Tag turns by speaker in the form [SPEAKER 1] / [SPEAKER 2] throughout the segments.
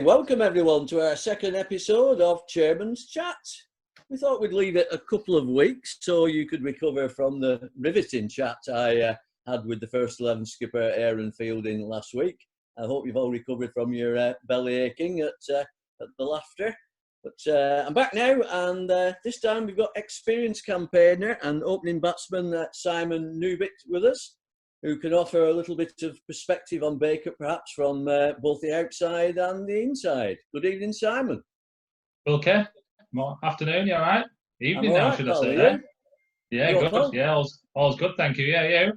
[SPEAKER 1] Welcome everyone to our second episode of Chairman's Chat. We thought we'd leave it a couple of weeks so you could recover from the riveting chat I had with the first 11 skipper Aaron Fielding last week. I hope you've all recovered from your belly aching at the laughter. But I'm back now, and this time we've got experienced campaigner and opening batsman Simon Newbitt with us, who can offer a little bit of perspective on Bacup, perhaps from both the outside and the inside. Good evening, Simon.
[SPEAKER 2] Wilky, afternoon, you all right? Evening now, should I say? Yeah,
[SPEAKER 1] good.
[SPEAKER 2] Good. Yeah, all's good, thank you. Yeah, you?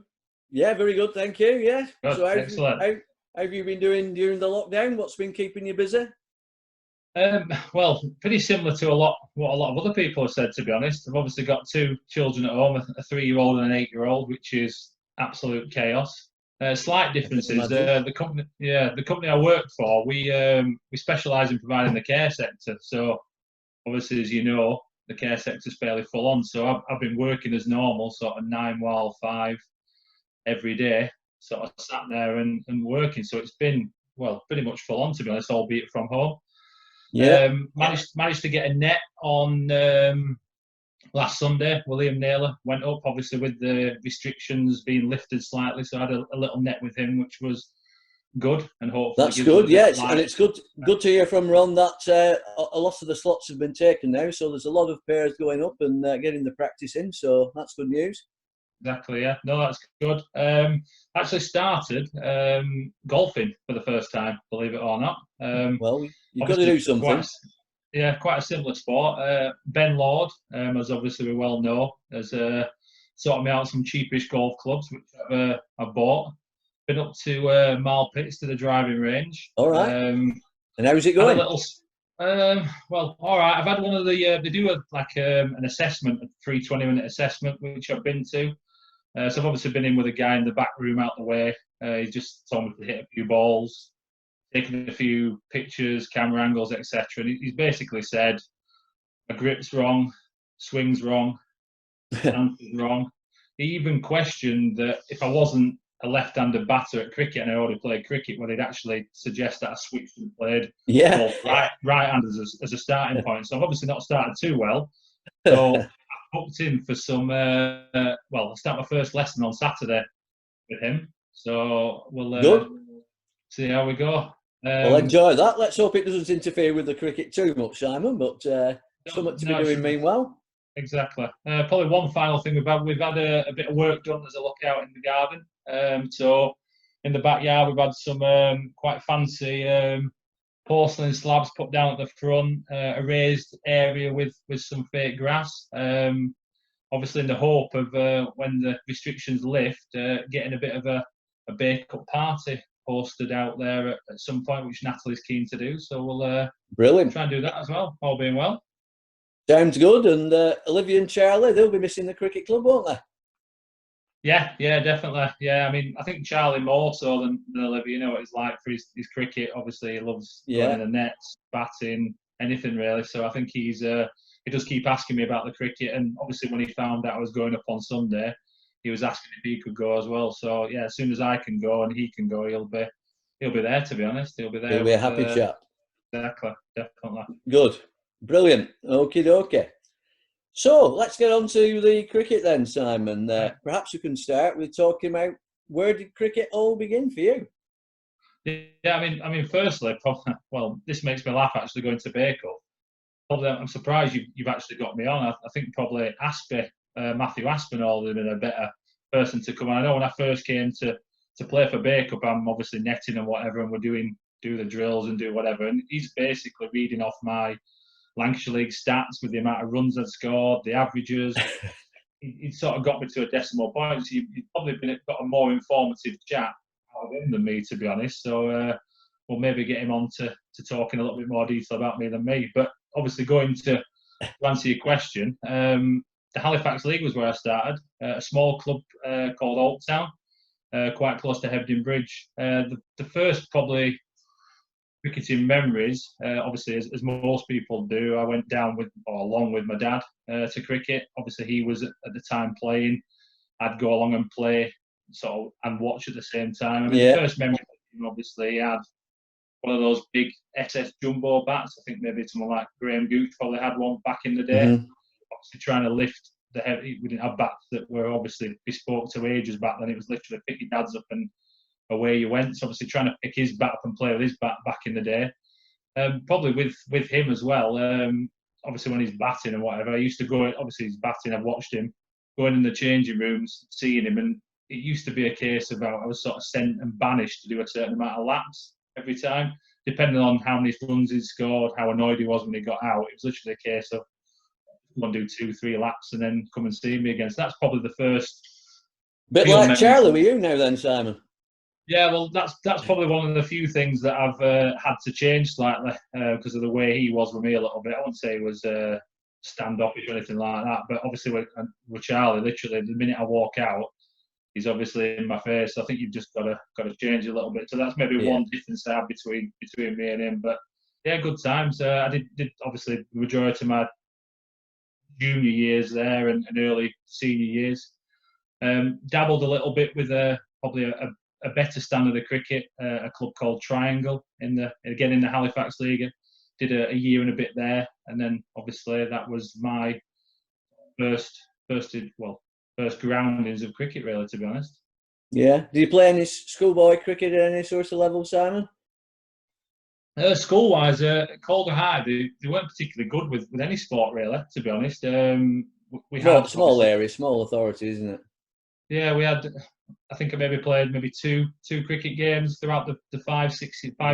[SPEAKER 1] Yeah, very good, thank you. Yeah.
[SPEAKER 2] Good,
[SPEAKER 1] so
[SPEAKER 2] excellent.
[SPEAKER 1] How have you been doing during the lockdown? What's been keeping you busy?
[SPEAKER 2] Well, pretty similar to what a lot of other people have said, to be honest. I've obviously got two children at home, a 3-year-old and an 8-year-old, which is absolute chaos. Slight differences. The company I work for, we specialise in providing the care sector. So obviously, as you know, the care sector is fairly full on. So I've been working as normal, sort of 9 while 5 every day, sort of sat there and working. So it's been, well, pretty much full on, to be honest, albeit from home.
[SPEAKER 1] Yeah.
[SPEAKER 2] Managed to get a net on last Sunday. William Naylor went up, obviously with the restrictions being lifted slightly, so I had a little net with him, which was good, and hopefully
[SPEAKER 1] that's good. Yes, and it's good to hear from Ron that a lot of the slots have been taken now, so there's a lot of pairs going up and getting the practice in, so that's good news.
[SPEAKER 2] Exactly, yeah. No, that's good. Actually started golfing for the first time, believe it or not.
[SPEAKER 1] Well, you've got to do something.
[SPEAKER 2] Quite a similar sport. Ben Lord, as obviously we well know, has sorted me out some cheapish golf clubs, which I've bought. Been up to Marl Pits, to the driving range.
[SPEAKER 1] All right. And how's it going?
[SPEAKER 2] Well, all right. I've had one of the they do an assessment, a 320-minute assessment, which I've been to. So I've obviously been in with a guy in the back room out the way. He just told me to hit a few balls, taking a few pictures, camera angles, etc. And he's basically said, "A grip's wrong, swing's wrong, stance's wrong." He even questioned that if I wasn't a left-handed batter at cricket and I already played cricket, well, he'd actually suggest that I switched and played right-hand as a starting point. So I've obviously not started too well. So I booked in for some. I'll start my first lesson on Saturday with him. So we'll see how we go.
[SPEAKER 1] Well, enjoy that. Let's hope it doesn't interfere with the cricket too much, Simon. But something to be doing meanwhile.
[SPEAKER 2] Exactly. Probably one final thing we've had a bit of work done as a lookout in the garden. So in the backyard we've had some quite fancy porcelain slabs put down at the front, a raised area with some fake grass. Obviously in the hope of when the restrictions lift, getting a bit of a Bacup party hosted out there at some point, which Natalie's keen to do. So we'll
[SPEAKER 1] brilliant.
[SPEAKER 2] Try and do that as well, all being well.
[SPEAKER 1] Sounds good. And Olivia and Charlie, they'll be missing the cricket club, won't they?
[SPEAKER 2] Yeah, definitely. Yeah, I mean, I think Charlie more so than Olivia. You know what it's like for his cricket. Obviously, he loves going in the nets, batting, anything really. So I think he does keep asking me about the cricket. And obviously, when he found out I was going up on Sunday, he was asking if he could go as well. So yeah, as soon as I can go and he can go, he'll be there. To be honest, he'll be there.
[SPEAKER 1] He'll be a happy chap.
[SPEAKER 2] Exactly, definitely.
[SPEAKER 1] Good, brilliant. Okie dokie. So let's get on to the cricket then, Simon. Perhaps you can start with talking about where did cricket all begin for you?
[SPEAKER 2] Yeah, I mean, firstly, probably, well, this makes me laugh actually going to Bacup. Probably, I'm surprised you've actually got me on. I think probably Matthew Aspinall would have been a better person to come on. I know when I first came to play for Bacup, I'm obviously netting and whatever, and we're do the drills and do whatever, and he's basically reading off my Lancashire League stats with the amount of runs I'd scored, the averages. He sort of got me to a decimal point. So you've probably got a more informative chat out of him than me, to be honest. So we'll maybe get him on to talk in a little bit more detail about me than me. But obviously, going to answer your question, the Halifax League was where I started. A small club called Old Town, quite close to Hebden Bridge. The first probably cricketing memories, obviously, as most people do, I went down along with my dad to cricket. Obviously, he was at the time playing. I'd go along and play and watch at the same time. I mean, the first memory, obviously, he had one of those big SS jumbo bats. I think maybe someone like Graham Gooch probably had one back in the day. Obviously trying to lift the heavy. We didn't have bats that were obviously bespoke to ages back then. It was literally pick your dad's up and away you went. So obviously trying to pick his bat up and play with his bat back in the day. Probably with him as well. Obviously when he's batting and whatever, I used to go. Obviously he's batting. I've watched him going in the changing rooms, seeing him, and it used to be a case about I was sort of sent and banished to do a certain amount of laps every time, depending on how many runs he scored, how annoyed he was when he got out. It was literally a case of come on, do 2-3 laps and then come and see me again. So that's probably the first.
[SPEAKER 1] Bit like Charlie with you now then, Simon.
[SPEAKER 2] Yeah, well, that's probably one of the few things that I've had to change slightly because of the way he was with me a little bit. I wouldn't say he was standoffish or anything like that, but obviously with Charlie, literally the minute I walk out, he's obviously in my face. So I think you've just got to change a little bit. So that's maybe one difference I have between me and him. But yeah, good times. I did obviously the majority of my junior years there and early senior years. Dabbled a little bit with probably a better standard of cricket, a club called Triangle in the Halifax League. Did a year and a bit there, and then obviously that was my first groundings of cricket, really, to be honest.
[SPEAKER 1] Yeah. Did you play any schoolboy cricket at any sort of level, Simon?
[SPEAKER 2] School-wise, Calder High, they weren't particularly good with any sport, really, to be honest. We had
[SPEAKER 1] small area, small authority, isn't it?
[SPEAKER 2] Yeah, we had. I think I maybe played two cricket games throughout the 5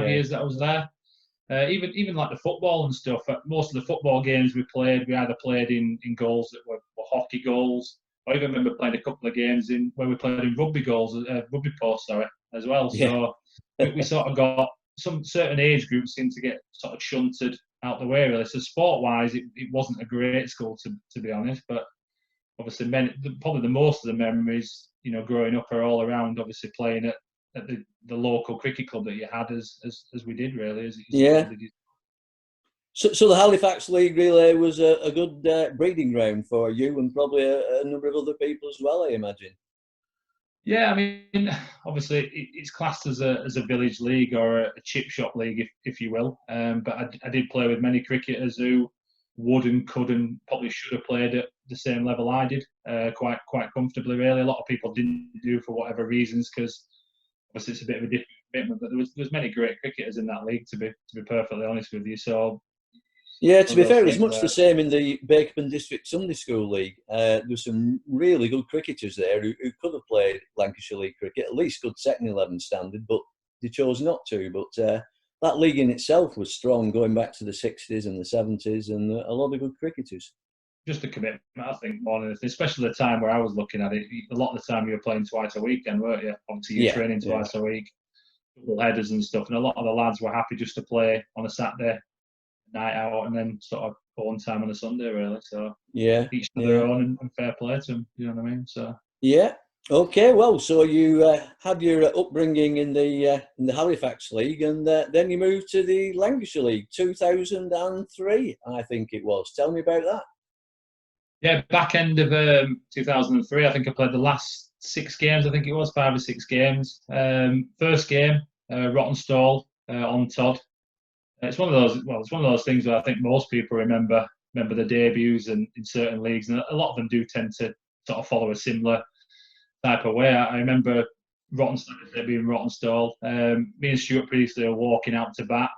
[SPEAKER 2] years that I was there. Even like the football and stuff. Most of the football games we either played in goals that were hockey goals. I even remember playing a couple of games where we played in rugby posts, as well. So we sort of got some certain age groups seem to get sort of shunted out the way, really. So sport-wise, it wasn't a great school, to be honest. But obviously, probably the most of the memories, growing up are all around, obviously, playing at the local cricket club that you had as we did, really.
[SPEAKER 1] So the Halifax League really was a good breeding ground for you and probably a number of other people as well, I imagine.
[SPEAKER 2] Yeah, I mean, obviously it's classed as a village league or a chip shop league, if you will. But I did play with many cricketers who would and could and probably should have played at the same level I did, quite comfortably, really. A lot of people didn't do for whatever reasons, because obviously it's a bit of a different commitment. But there was many great cricketers in that league, to be perfectly honest with you. So.
[SPEAKER 1] Yeah, to be fair, it's much the same in the Bacup District Sunday School League. There's some really good cricketers there who could have played Lancashire League cricket, at least good second 11 standard, but they chose not to. But that league in itself was strong, going back to the 60s and the 70s, and a lot of good cricketers.
[SPEAKER 2] Just a commitment, I think, more than anything, especially the time where I was looking at it. A lot of the time you were playing twice a weekend, weren't you? Obviously, you were training twice a week, double headers and stuff, and a lot of the lads were happy just to play on a Saturday night out and then sort of own time on a Sunday, really. So each to their own, and fair play to them. You know what I mean? So
[SPEAKER 1] okay. Well, so you had your upbringing in the Halifax League, and then you moved to the Lancashire League, 2003, I think it was. Tell me about that.
[SPEAKER 2] Yeah, back end of 2003, I think I played the last 6 games. I think it was 5 or 6 games. First game, Rottenstall on Todd. It's one of those things where I think most people remember the debuts in certain leagues, and a lot of them do tend to sort of follow a similar type of way. I remember Rottenstall being Rottenstall. Me and Stuart previously were walking out to bat.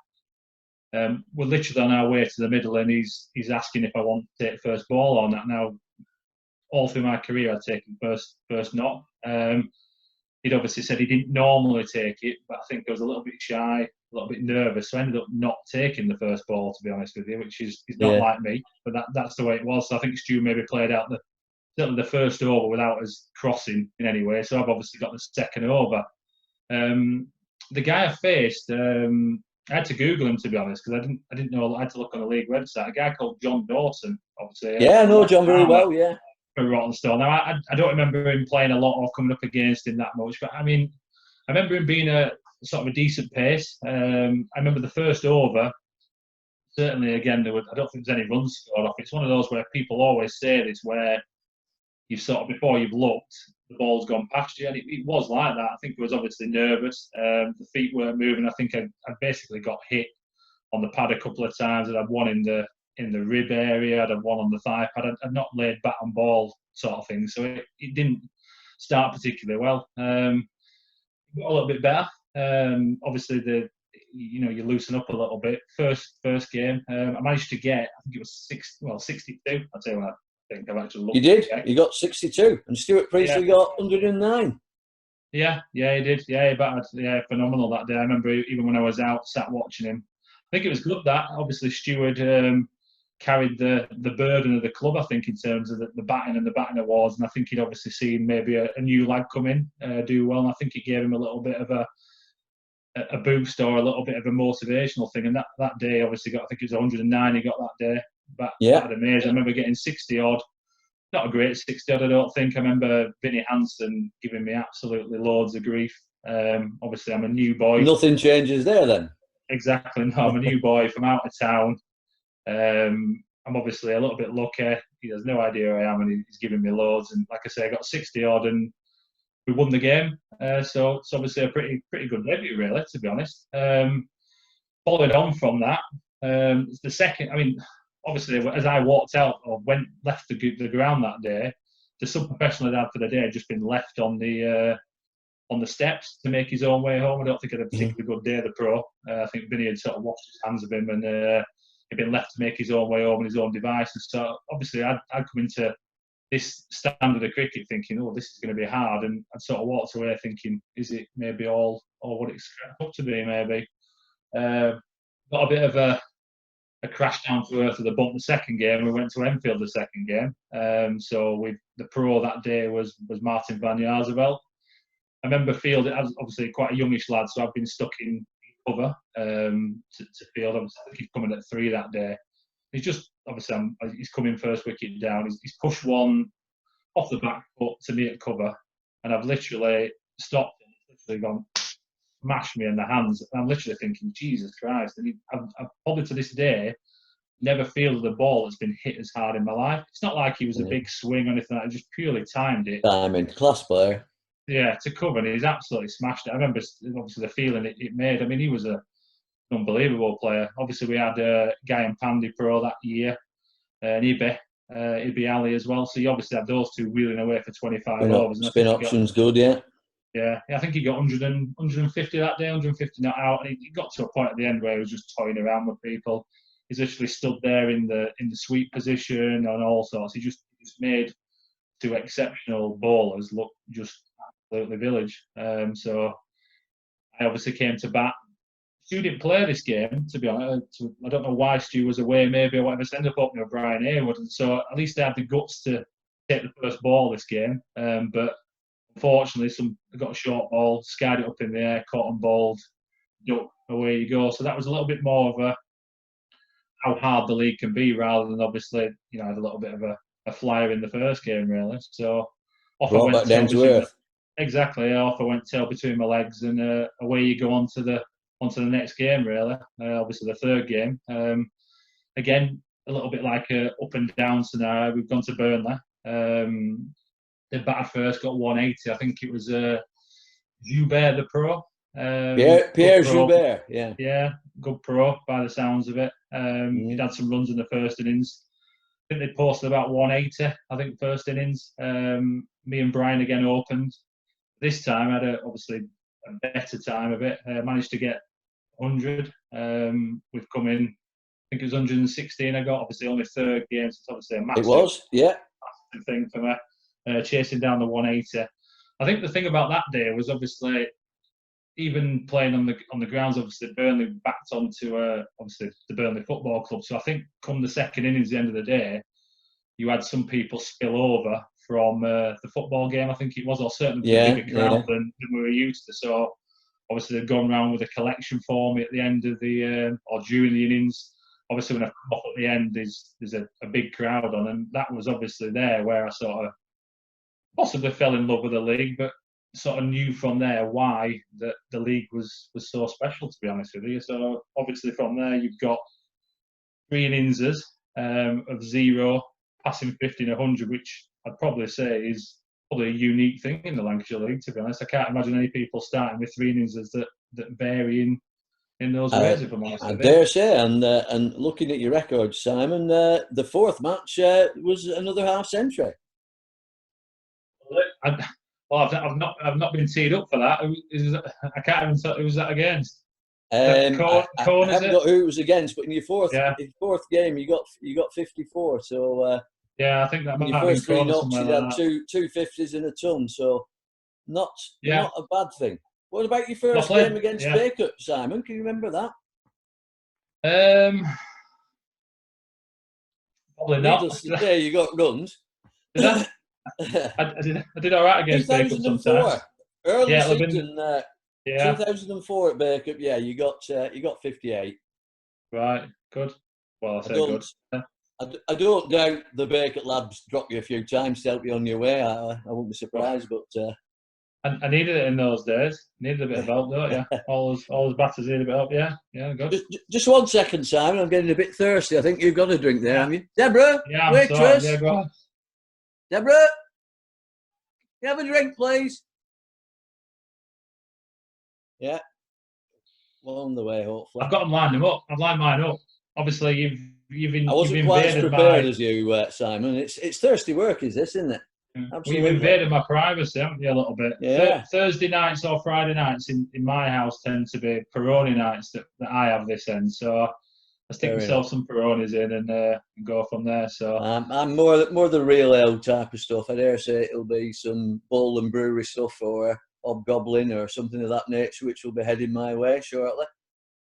[SPEAKER 2] We're literally on our way to the middle, and he's asking if I want to take first ball or not. Now, all through my career, I'd taken first knock. He'd obviously said he didn't normally take it, but I think I was a little bit shy, a little bit nervous, so I ended up not taking the first ball, to be honest with you, which is not like me, but that's the way it was. So I think Stu maybe played out certainly the first over without us crossing in any way. So I've obviously got the second over. The guy I faced, I had to Google him, to be honest, because I didn't know. I had to look on the league website. A guy called John Dawson, obviously.
[SPEAKER 1] Yeah, I know John very well. Yeah.
[SPEAKER 2] For Rottenstall. Now, I don't remember him playing a lot or coming up against him that much, but I mean, I remember him being a sort of a decent pace. I remember the first over. Certainly, again, I don't think there's any runs scored off. It's one of those where people always say this, where you've sort of, before you've looked, the ball's gone past you, and it was like that. I think I was obviously nervous. The feet weren't moving. I think I basically got hit on the pad a couple of times. I'd had one in the rib area. I'd had one on the thigh pad. I'd not laid bat and ball sort of thing, so it didn't start particularly well. Got a little bit better. Obviously, you loosen up a little bit. First game, I managed to get, I think it was 62. I'll tell you what, I think I've actually looked.
[SPEAKER 1] You did? You got 62, and Stuart Priestley got 109.
[SPEAKER 2] Yeah, he did. Yeah, he battered. Yeah, phenomenal that day. I remember even when I was out, sat watching him. I think it was good that obviously Stuart carried the burden of the club. I think in terms of the batting and the batting awards, and I think he'd obviously seen maybe a new lad come in, do well. And I think it gave him a little bit of a boost or a little bit of a motivational thing. And that day, obviously, I think it was 109 he got that day. But that amazing. I remember getting 60 odd. Not a great 60 odd, I don't think. I remember Vinnie Hansen giving me absolutely loads of grief. Obviously, I'm a new boy.
[SPEAKER 1] Nothing changes there then.
[SPEAKER 2] Exactly. No, I'm a new boy from out of town. I'm obviously a little bit lucky. He has no idea who I am, and he's giving me loads. And like I say, I got 60 odd, and we won the game. So it's obviously a pretty good debut, really, to be honest. Following on from that, the second. I mean, obviously, as I walked out or left the ground that day, the sub-professional I'd had for the day had just been left on the steps to make his own way home. I don't think he had a particularly good day, the pro. I think Vinny had sort of washed his hands of him, and he'd been left to make his own way home on his own device. And so obviously I'd come into this standard of cricket thinking, oh, this is going to be hard, and I sort of walked away thinking, is it maybe all what it's cracked up to be? Maybe got a bit of a crash down to earth of the bump the second game. We went to Enfield the second game. So the pro that day was Martin van Jaarsveld. I remember Field, I was obviously quite a youngish lad, so I've been stuck in cover to Field. Obviously, I think he's coming at 3 that day. He's just, obviously, he's coming first wicket down. He's pushed one off the back foot to me at cover, and I've literally stopped and literally gone, smashed me in the hands. And I'm literally thinking, Jesus Christ. And I've probably to this day never fielded a ball that's been hit as hard in my life. It's not like he was a big swing or anything. I just purely timed it.
[SPEAKER 1] Timing, class player.
[SPEAKER 2] Yeah, to cover, and he's absolutely smashed it. I remember obviously the feeling it made. I mean, he was an unbelievable player. Obviously, we had Guy and Pandy Pro that year, and Ibe Ali as well. So you obviously had those two wheeling away for 25 overs.
[SPEAKER 1] Spin options good, yeah.
[SPEAKER 2] Yeah, I think he got 150 that day, 150 not out, and he got to a point at the end where he was just toying around with people. He's literally stood there in the sweep position and all sorts. He just made 2 exceptional bowlers look just absolutely village. So I obviously came to bat. Stu didn't play this game, to be honest. I don't know why Stu was away, maybe, or whatever. So ended up opening with Brian Hayward, and so at least they had the guts to take the first ball this game. But unfortunately, I got a short ball, skied it up in the air, caught and bowled, away you go. So that was a little bit more of how hard the league can be, rather than obviously, I had a little bit of a flyer in the first game, really. So off I went
[SPEAKER 1] back down to earth.
[SPEAKER 2] Exactly. Off I went tail between my legs, and away you go onto the next game, really. Obviously the third game. Again, a little bit like a up and down scenario. We've gone to Burnley. They batted first, got 180. I think it was Joubert, the pro.
[SPEAKER 1] Pierre Joubert, yeah.
[SPEAKER 2] Yeah, good pro by the sounds of it. He'd had some runs in the first innings. I think they posted about 180, I think, first innings. Me and Brian again opened. This time I had obviously a better time of it. Managed to get 100. We've come in, I think it was 116 I got. Obviously only third game, so it's obviously a massive, massive thing for me. Chasing down the 180. I think the thing about that day was obviously, even playing on the grounds, obviously Burnley backed onto obviously the Burnley Football Club. So I think come the second innings, the end of the day, you had some people spill over from the football game, I think it was, or certainly a bigger crowd than we were used to. So obviously they've gone round with a collection form at the end of the or during the innings. Obviously when I come off at the end, there's a big crowd on, and that was obviously there where I sort of possibly fell in love with the league, but sort of knew from there why the league was so special, to be honest with you. So obviously from there you've got 3 innings of 0, passing 50 and 100, which I'd probably say is probably a unique thing in the Lancashire League, to be honest. I can't imagine any people starting with 3 innings that vary in those ways, if I'm honest.
[SPEAKER 1] I dare say, and looking at your record, Simon, the 4th match was another half century.
[SPEAKER 2] I've not been teed up for that. I can't even tell who was that against.
[SPEAKER 1] I haven't got who it was against, but in your fourth game, you got 54. So
[SPEAKER 2] yeah, I think that
[SPEAKER 1] in your first 3 knocks, you had two 50s in a ton. So not a bad thing. What about your first game against Bacup, Simon? Can you remember that?
[SPEAKER 2] Probably not.
[SPEAKER 1] Needless to say, you got runs.
[SPEAKER 2] Did I? I did all right against Bacup sometimes.
[SPEAKER 1] Early season, 2004 at Bacup. Yeah, you got 58.
[SPEAKER 2] Right, good. Well, I say good.
[SPEAKER 1] I don't doubt the Bacup lads dropped you a few times to help you on your way. I wouldn't be surprised, but.
[SPEAKER 2] I needed it in those days. Needed a bit of help, don't you? All those batters need a bit of help. Yeah, good.
[SPEAKER 1] Just 1 second, Simon. I'm getting a bit thirsty. I think you've got a drink there, haven't you? Deborah, waitress.
[SPEAKER 2] Yeah, go on.
[SPEAKER 1] Deborah, you have a drink, please. Yeah. Well, on the way, hopefully.
[SPEAKER 2] I've got them lined up. I've lined mine up. Obviously,
[SPEAKER 1] I wasn't quite as prepared as you, Simon. It's thirsty work, is this, isn't it?
[SPEAKER 2] Absolutely. You've invaded my privacy, haven't you, a little bit?
[SPEAKER 1] Yeah.
[SPEAKER 2] Thursday nights or Friday nights in my house tend to be Peroni nights that I have this end. So I stick myself some Peronis in and go from there. So
[SPEAKER 1] I'm more the real ale type of stuff. I dare say it'll be some Bowl and Brewery stuff or Hobgoblin or something of that nature, which will be heading my way shortly.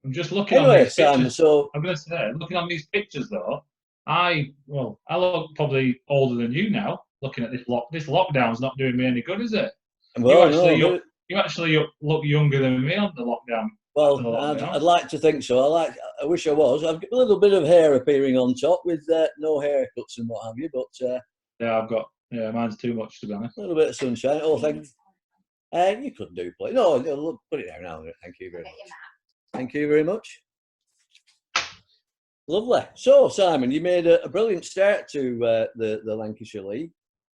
[SPEAKER 2] I'm just looking on these
[SPEAKER 1] Simon,
[SPEAKER 2] pictures. So I'm going to say, looking on these pictures though, I look probably older than you now. Looking at this lockdown's not doing me any good, is it?
[SPEAKER 1] Well,
[SPEAKER 2] you actually look younger than me on the lockdown.
[SPEAKER 1] Well, I'd like to think so. I wish I was. I've got a little bit of hair appearing on top with no haircuts and what have you, but
[SPEAKER 2] yeah, I've got mine's too much, to be honest.
[SPEAKER 1] A little bit of sunshine. Oh, thanks. You couldn't do play. No, look, put it down now. Thank you very much. Thank you very much. Lovely. So, Simon, you made a brilliant start to the Lancashire League,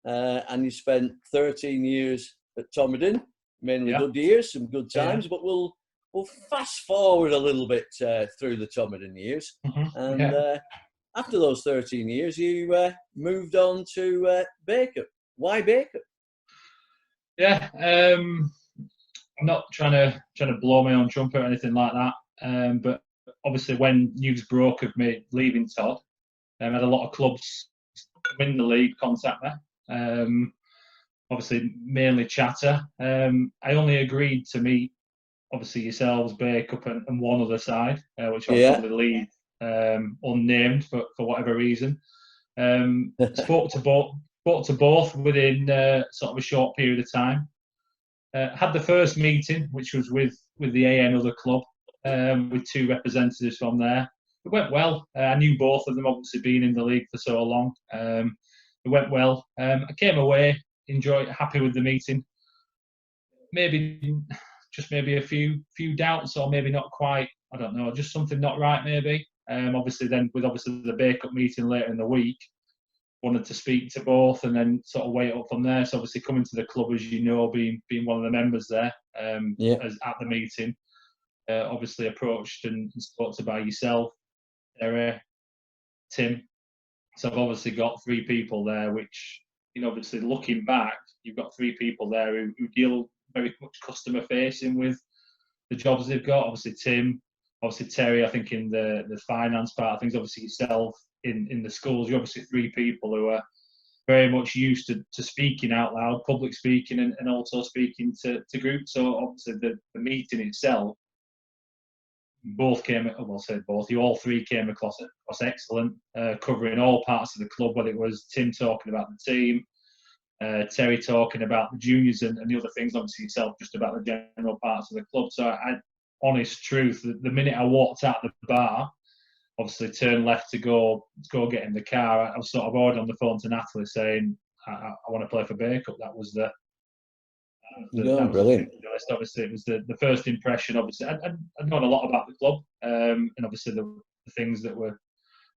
[SPEAKER 1] and you spent 13 years at Tomerdon, mainly good years, some good times. But we'll fast forward a little bit through the Tomerdon years, and after those 13 years, you moved on to Bacup. Why Bacup?
[SPEAKER 2] Yeah, I'm not trying to blow my own trumpet or anything like that, but obviously when news broke of me leaving Todd, I had a lot of clubs in the league contact me. Obviously mainly Chatter. I only agreed to meet obviously yourselves, Bacup and one other side, which I'll probably leave unnamed for whatever reason. Spoke to both within sort of a short period of time. Had the first meeting, which was with the AN other club, with 2 representatives from there. It went well. I knew both of them, obviously being in the league for so long. It went well. I came away, happy with the meeting. Maybe a few doubts, or maybe not quite. I don't know, just something not right, maybe. Obviously, then with the Bacup meeting later in the week, wanted to speak to both and then sort of wait up from there. So obviously coming to the club, as you know, being one of the members there, as at the meeting, obviously approached and spoke to by yourself, Terry, Tim. So I've obviously got 3 people there, which, obviously looking back, you've got 3 people there who deal very much customer facing with the jobs they've got. Obviously Tim, obviously Terry, I think in the finance part of things, obviously yourself in the schools. You're obviously 3 people who are very much used to speaking out loud, public speaking, and also speaking to groups. So obviously the meeting itself, both came, well, I said both, you all 3 came across excellent, covering all parts of the club, whether it was Tim talking about the team, Terry talking about the juniors and the other things, obviously yourself just about the general parts of the club. So honest truth, the minute I walked out the bar, obviously turned left to go get in the car, I was sort of already on the phone to Natalie saying, I want to play for Bacup. That was
[SPEAKER 1] brilliant.
[SPEAKER 2] Obviously, it was the first impression. Obviously, I'd known a lot about the club, and obviously the things that were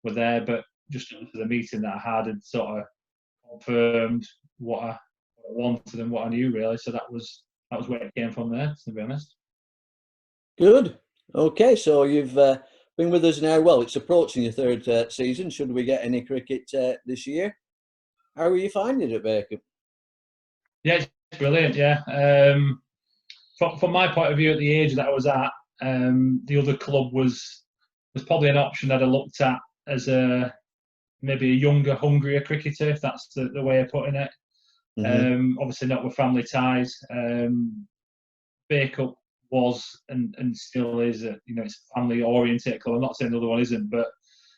[SPEAKER 2] there, but just the meeting that I had sort of confirmed what I wanted and what I knew really. So that was where it came from there, to be honest.
[SPEAKER 1] Good. Okay, so you've been with us now. Well, it's approaching your third season. Should we get any cricket this year? How are you finding it, Bacup?
[SPEAKER 2] Yeah, it's brilliant. Yeah. From my point of view, at the age that I was at, the other club was probably an option that I looked at as maybe a younger, hungrier cricketer, if that's the way of putting it. Obviously not with family ties. Bacup was and still is it's a family oriented club. I'm not saying the other one isn't, but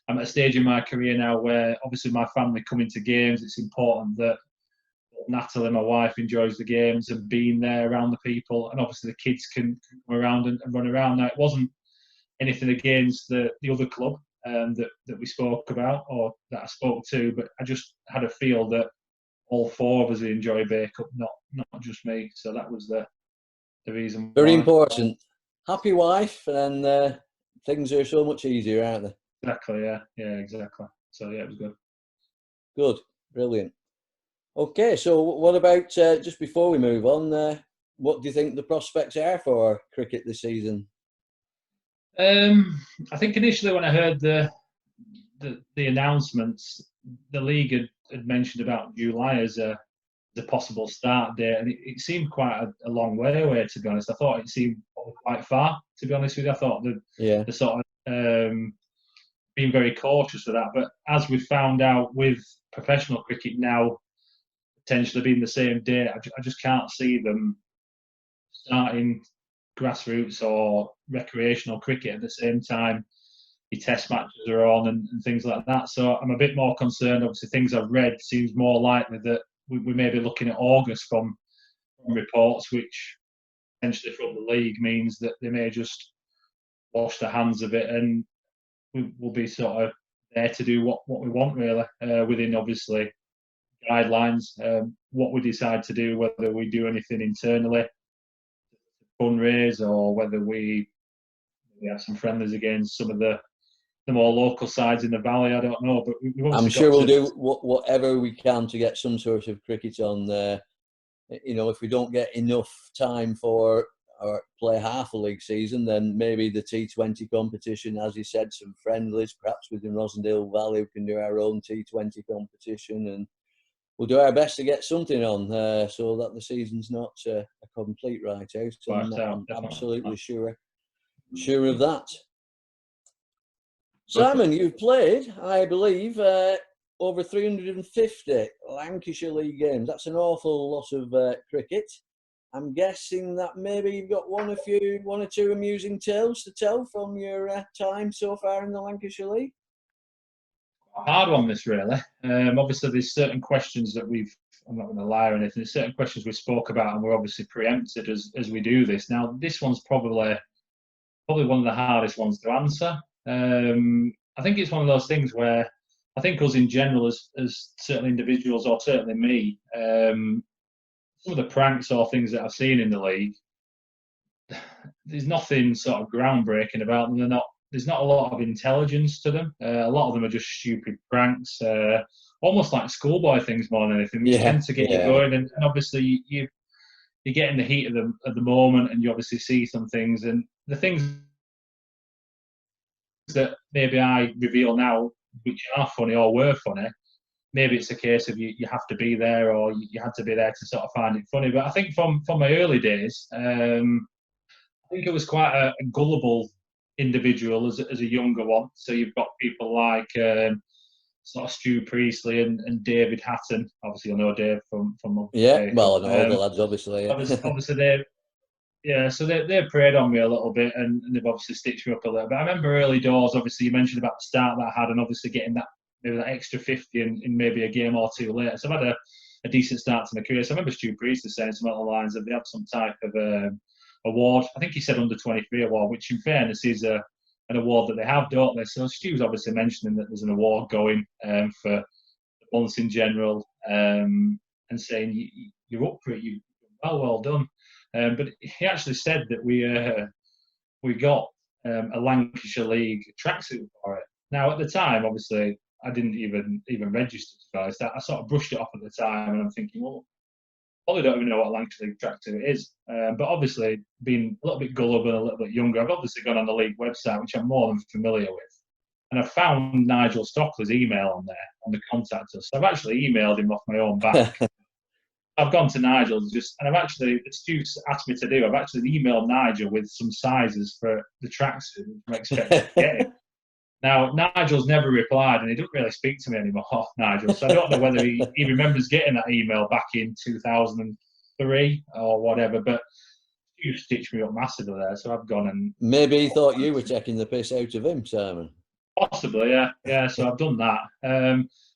[SPEAKER 2] I'm at a stage in my career now where obviously my family come into games. It's important that Natalie, my wife, enjoys the games and being there around the people, and obviously the kids can come around and run around. Now, it wasn't anything against the other club that we spoke about or that I spoke to, but I just had a feel that all four of us enjoy Bacup, not just me. So that was the reason.
[SPEAKER 1] Very important. Happy wife, and things are so much easier, aren't they?
[SPEAKER 2] Exactly. Yeah. Exactly. So yeah, it was good.
[SPEAKER 1] Good. Brilliant. Okay, so what about just before we move on? What do you think the prospects are for cricket this season?
[SPEAKER 2] I think initially when I heard the announcements, the league had mentioned about July as a possible start date, and it seemed quite a long way away, to be honest. I thought it seemed quite far, to be honest with you. I thought the sort of being very cautious of that, but as we found out with professional cricket now potentially being the same date, I just can't see them starting grassroots or recreational cricket at the same time your test matches are on and things like that. So I'm a bit more concerned. Obviously, things I've read seems more likely that we may be looking at August from reports, which potentially from the league means that they may just wash their hands of it, and we'll be sort of there to do what we want really, within obviously guidelines. What we decide to do, whether we do anything internally, fundraise, or whether we have some friendlies against some of the more local sides in the valley, I don't know. But
[SPEAKER 1] I'm sure we'll do whatever we can to get some sort of cricket on there. If we don't get enough time for or play half a league season, then maybe the T20 competition, as you said, some friendlies, perhaps within Rosendale Valley, we can do our own T20 competition, and we'll do our best to get something on so that the season's not a complete write-out. So I'm absolutely sure of that. Simon, you've played, I believe, over 350 Lancashire League games. That's an awful lot of cricket. I'm guessing that maybe you've got one or two amusing tales to tell from your time so far in the Lancashire League.
[SPEAKER 2] Hard one, this really. Obviously, there's certain questions that I'm not going to lie or anything. There's certain questions we spoke about, and we're obviously preempted as we do this. Now, this one's probably one of the hardest ones to answer. I think it's one of those things where I think us in general, as certain individuals, or certainly me, some of the pranks or things that I've seen in the league, there's nothing sort of groundbreaking about them. There's not a lot of intelligence to them. A lot of them are just stupid pranks, almost like schoolboy things more than anything, which tend to get you going. And obviously, you get in the heat of the moment, and you obviously see some things, and the things that maybe I reveal now, which are funny or were funny, maybe it's a case of you have to be there, or you had to be there to sort of find it funny. But I think from my early days, I think it was quite a gullible individual as a younger one. So you've got people like sort of Stu Priestley and David Hatton. Obviously, you know Dave from
[SPEAKER 1] well, and all the lads, obviously.
[SPEAKER 2] Obviously, so they preyed on me a little bit, and they've obviously stitched me up a little bit. I remember early doors, obviously, you mentioned about the start that I had, and obviously getting that extra 50 in maybe a game or two later. So I've had a decent start to my career. So I remember Stu Priestley saying some other lines that they had some type of award. I think he said under 23 award, which in fairness is an award that they have, don't they? So Stu's obviously mentioning that there's an award going for the months in general, and saying you're up for it. You've well done. But he actually said that we got a Lancashire League tracksuit for it. Now at the time, obviously, I didn't even register, to be honest. I sort of brushed it off at the time, and I'm thinking, well, Probably don't even know what Lancashire League tracksuit is. But obviously, being a little bit gullible and a little bit younger, I've obviously gone on the league website, which I'm more than familiar with. And I found Nigel Stockley's email on there, on the contact us. So I've actually emailed him off my own back. I've gone to Nigel and I've actually, as Stu asked me to do, I've actually emailed Nigel with some sizes for the tracksuit I'm expecting to get him. Now, Nigel's never replied, and he doesn't really speak to me anymore, Nigel. So I don't know whether he remembers getting that email back in 2003 or whatever, but you stitched me up massively there, so I've gone and...
[SPEAKER 1] Maybe he thought you were taking the piss out of him, Simon.
[SPEAKER 2] Possibly, yeah. Yeah, so I've done that.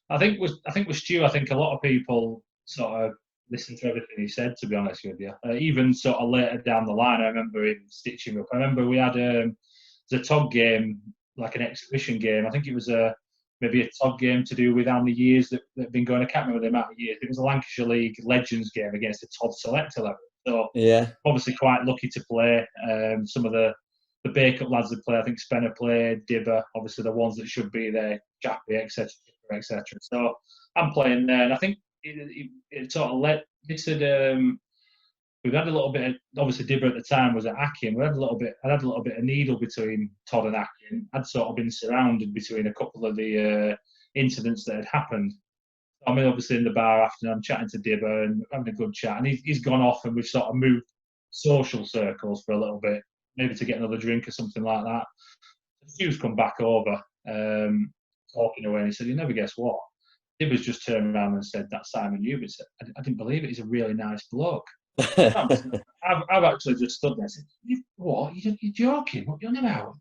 [SPEAKER 2] I think with Stu, I think a lot of people sort of listened to everything he said, to be honest with you. Even sort of later down the line, I remember him stitching me up. I remember we had the Tog game, like an exhibition game. I think it was maybe a Tog game to do with how many years that have been going. I can't remember the amount of years. It was a Lancashire League Legends game against the Todd Select 11. So
[SPEAKER 1] yeah,
[SPEAKER 2] obviously quite lucky to play. Some of the Bacup lads that play, I think Spencer played, Dibber, obviously the ones that should be there, Chappie, etc., etc. So I'm playing there, and I think it sort of led. It said we've had a little bit of, obviously Dibber at the time was at Akin. I had a little bit of needle between Todd and Akin. I'd sort of been surrounded between a couple of the incidents that had happened. I'm obviously in the bar after, and I'm chatting to Dibber and having a good chat, and he's gone off, and we've sort of moved social circles for a little bit, maybe to get another drink or something like that. Stu's come back over, talking away, and he said, "You never guess what?" Dibber's just turned around and said, "That's Simon Newbitt." I didn't believe it. He's a really nice bloke. I've actually just stood there and said, "What? You're joking? What are you on about?"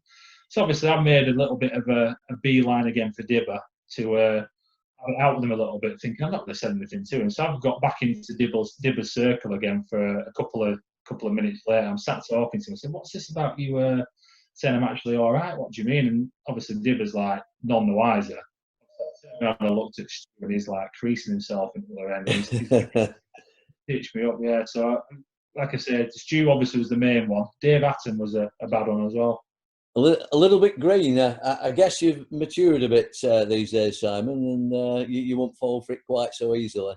[SPEAKER 2] So obviously I made a little bit of a beeline again for Dibber to out with him a little bit, thinking I'm not going to send anything to him. So I've got back into Dibber's circle again for a couple of minutes later. I'm sat talking to him. I said, "What's this about you saying I'm actually all right? What do you mean?" And obviously Dibber's like none the wiser. And I looked at Stu, and he's like creasing himself into the end. He's stitched me up, yeah. So, like I said, Stu obviously was the main one. Dave Hatton was a bad one as well.
[SPEAKER 1] A little bit green. I guess you've matured a bit these days, Simon, and you won't fall for it quite so easily.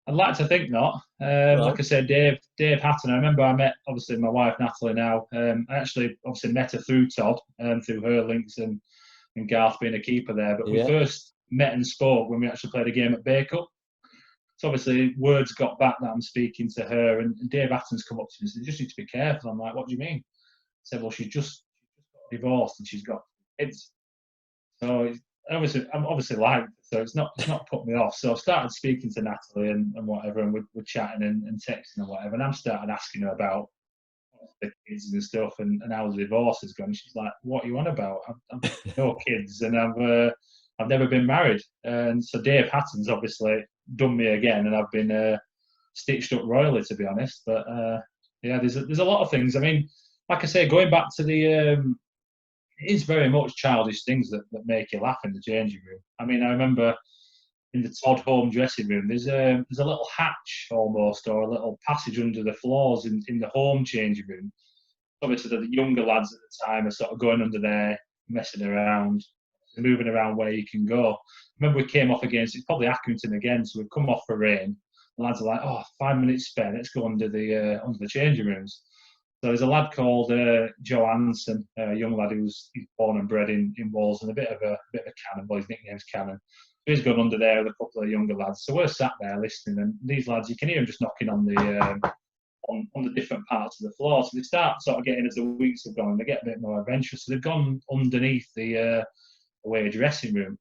[SPEAKER 2] I'd like to think not. Like I said, Dave Hatton. I remember I met obviously my wife Natalie. Now, I actually obviously met her through Todd, through her links and Garth being a keeper there. But we first met and spoke when we actually played a game at Bacup. So obviously words got back that I'm speaking to her, and Dave Hatton's come up to me and said, "You just need to be careful." I'm like, "What do you mean?" I said, "Well, she just got divorced and she's got kids." So I'm obviously like, so it's not put me off. So I started speaking to Natalie and whatever, and we're chatting and texting and whatever, and I'm starting asking her about the kids and stuff and how the divorce is going. She's like, "What are you on about? I've no kids and I've never been married." And so Dave Hatton's obviously done me again, and I've been stitched up royally, to be honest. But yeah, there's a lot of things. I mean, like I say, going back to the it is very much childish things that make you laugh in the changing room. I mean, I remember in the Todd home dressing room, there's a little hatch almost, or a little passage under the floors in the home changing room. Obviously, the younger lads at the time are sort of going under there, messing around, moving around where you can go. Remember, we came off against, it's probably Accrington again, so we've come off for rain. The lads are like, "Oh, 5 minutes spare, let's go under the changing rooms." So there's a lad called Joe Hansen, a young lad who's born and bred in Wales, and a bit of a cannon. Well, his nickname's Cannon. So he's gone under there with a couple of younger lads. So we're sat there listening, and these lads, you can hear them just knocking on the on the different parts of the floor. So they start sort of getting, as the weeks have gone, they get a bit more adventurous. So they've gone underneath the away dressing room,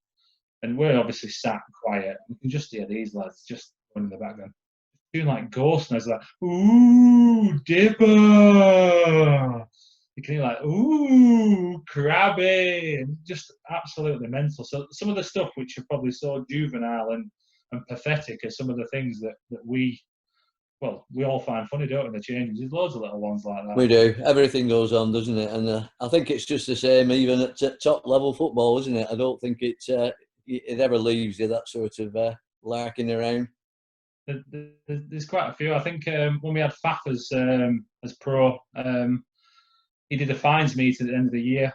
[SPEAKER 2] and we're obviously sat quiet. You can just hear these lads just going in the background, doing like ghost noise, like "Ooh, Dibber." You can hear like "Ooh, crabby," and just absolutely mental. So some of the stuff which are probably so juvenile and pathetic are some of the things that we all find funny, don't we, in the changes. There's loads of little ones like that.
[SPEAKER 1] We do. Everything goes on, doesn't it? And I think it's just the same even at top level football, isn't it? I don't think it ever leaves you, that sort of larking around.
[SPEAKER 2] There's quite a few. I think when we had Faf as pro, he did a fines meeting at the end of the year,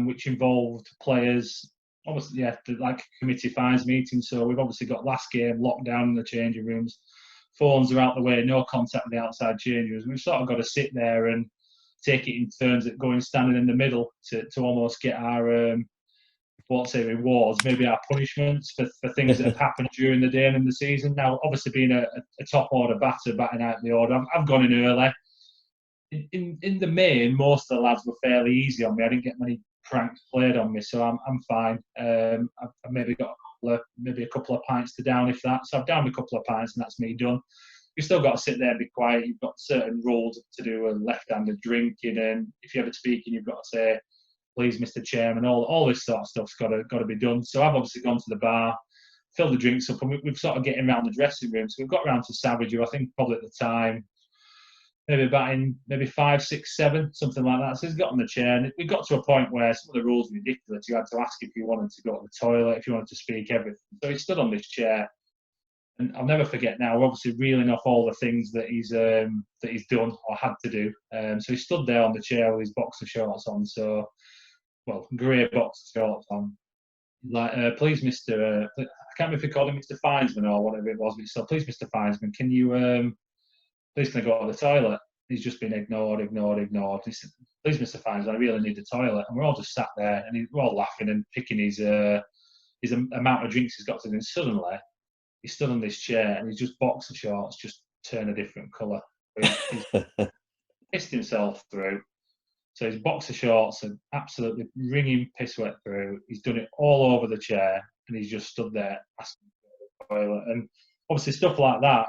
[SPEAKER 2] which involved players. Obviously, like a committee fines meeting. So we've obviously got last game locked down in the changing rooms. phones are out the way, no contact with the outside change rooms. We've sort of got to sit there and take it in turns at going standing in the middle to almost get our rewards, maybe our punishments for things that have happened during the day and in the season. Now, obviously, being a top order batter, batting out in the order, I've gone in early. In the main, most of the lads were fairly easy on me. I didn't get many pranks played on me, so I'm fine. I've maybe got a couple of pints to down, if that. So I've downed a couple of pints, and that's me done. You've still got to sit there and be quiet. You've got certain rules to do, a left-handed drinking, and if you're ever speaking, you've got to say, "Please, Mr. Chairman." All this sort of stuff's got to be done. So I've obviously gone to the bar, filled the drinks up, and we've sort of getting around the dressing room. So we've got round to Savage, who I think probably at the time, maybe batting maybe 5, 6, 7, something like that. So he's got on the chair, and we got to a point where some of the rules were ridiculous. You had to ask if you wanted to go to the toilet, if you wanted to speak, everything. So he stood on this chair, and I'll never forget now. We're obviously reeling off all the things that he's done or had to do. So he stood there on the chair with his boxer shorts on. So, well, grey boxer shorts on. Like, please, Mr. I can't remember if he called him Mr. Finesman or whatever it was, but he said, "Please, Mr. Finesman, can you please can I go to the toilet?" He's just been ignored. He said, "Please, Mr. Finesman, I really need the toilet." And we're all just sat there, and we're all laughing and picking his amount of drinks he's got to do. And suddenly, he stood on this chair, and he's just boxer shorts just turn a different colour. He's pissed himself through. So his boxer shorts are absolutely wringing piss wet through. He's done it all over the chair, and he's just stood there asking for the toilet. And obviously stuff like that,